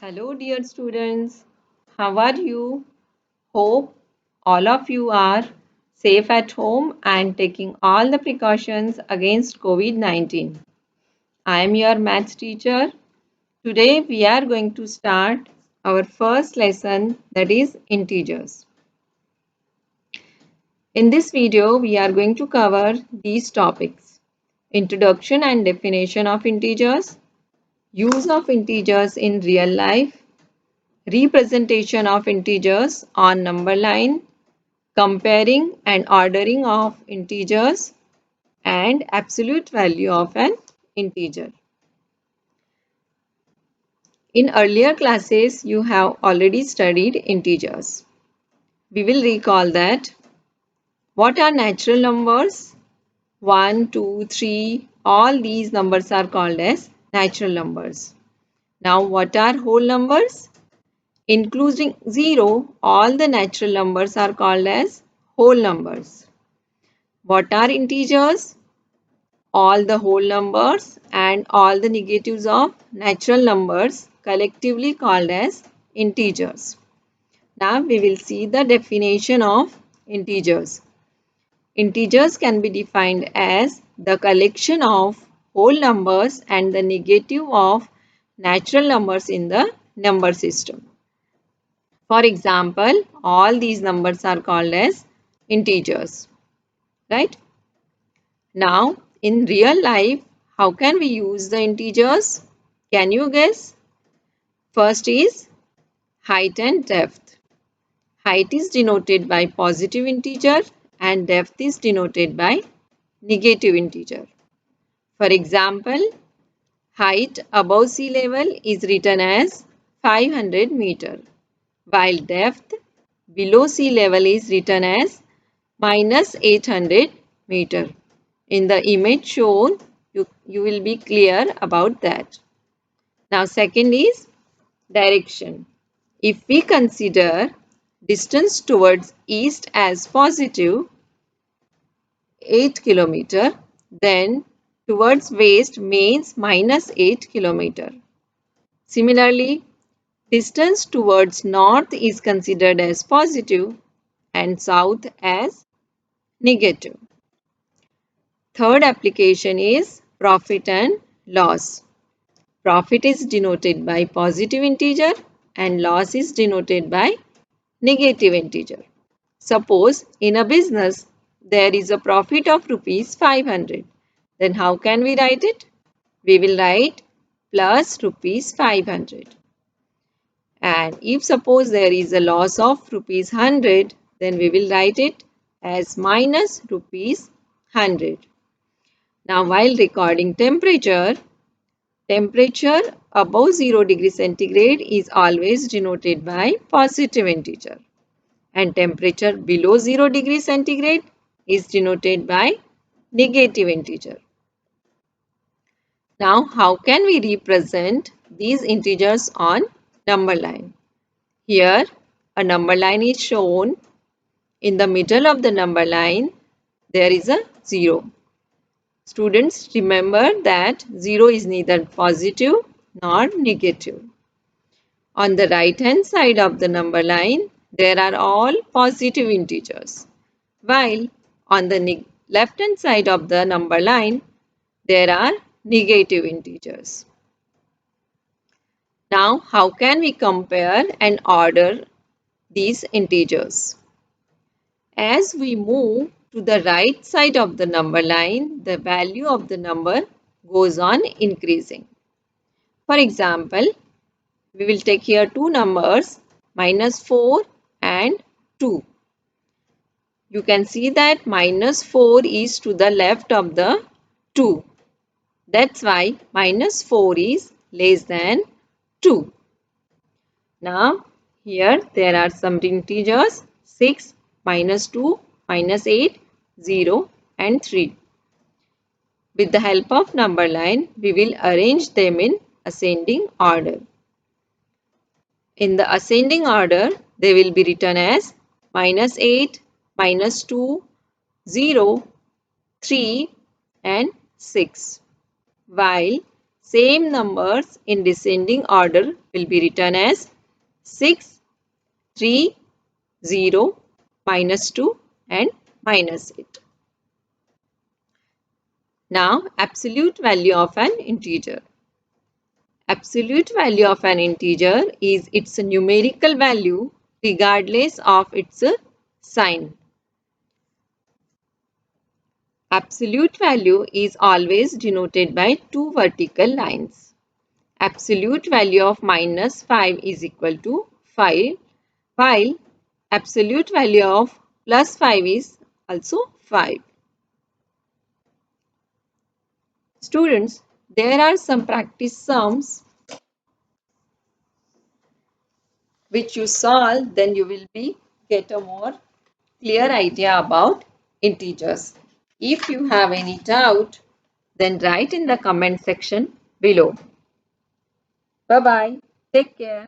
Hello, dear students. How are you? Hope all of you are safe at home and taking all the precautions against COVID 19. I am your maths teacher. Today, we are going to start our first lesson, that is integers. In this video, we are going to cover these topics: introduction and definition of integers, use of integers in real life, representation of integers on number line, comparing and ordering of integers, and absolute value of an integer. In earlier classes, you have already studied integers. We will recall that. What are natural numbers? 1, 2, 3, all these numbers are called as natural numbers. Now, what are whole numbers? Including 0, all the natural numbers are called as whole numbers. What are integers? All the whole numbers and all the negatives of natural numbers collectively called as integers. Now we will see the definition of integers. Integers can be defined as the collection of whole numbers and the negative of natural numbers in the number system. For example, all these numbers are called as integers, right? Now, in real life, how can we use the integers? Can you guess? First is height and depth. Height is denoted by positive integer and depth is denoted by negative integer. For example, height above sea level is written as 500 meter, while depth below sea level is written as minus 800 meter. In the image shown, you will be clear about that. Now, second is direction. If we consider distance towards east as positive 8 kilometer, then towards west means minus 8 kilometer. Similarly, distance towards north is considered as positive and south as negative. Third application is profit and loss. Profit is denoted by positive integer and loss is denoted by negative integer. Suppose in a business there is a profit of rupees 500. Then how can we write it? We will write plus rupees 500. And if suppose there is a loss of rupees 100, then we will write it as minus rupees 100. Now while recording temperature above 0 degree centigrade is always denoted by positive integer and temperature below 0 degree centigrade is denoted by negative integer. Now how can we represent these integers on number line? Here a number line is shown. In the middle of the number line there is a 0. Students, remember that 0 is neither positive nor negative. On the right hand side of the number line, there are all positive integers, while on the left hand side of the number line, there are negative integers. Now, how can we compare and order these integers? As we move to the right side of the number line, the value of the number goes on increasing. For example, we will take here two numbers, minus 4 and 2. You can see that minus 4 is to the left of the 2. That's why minus 4 is less than 2. Now, here there are some integers 6, minus 2, minus 8, 0 and 3. With the help of number line, we will arrange them in ascending order. In the ascending order, they will be written as minus 8, minus 2, 0, 3 and 6. While Same numbers in descending order will be written as 6, 3, 0, -2 and -8. Now, absolute value of an integer. Absolute value of an integer is its numerical value regardless of its sign. Absolute value is always denoted by two vertical lines. Absolute value of -5 is equal to 5, while absolute value of +5 is also 5. Students, there are some practice sums which you solve, then you will get a more clear idea about integers. If you have any doubt, then write in the comment section below. Bye bye. Take care.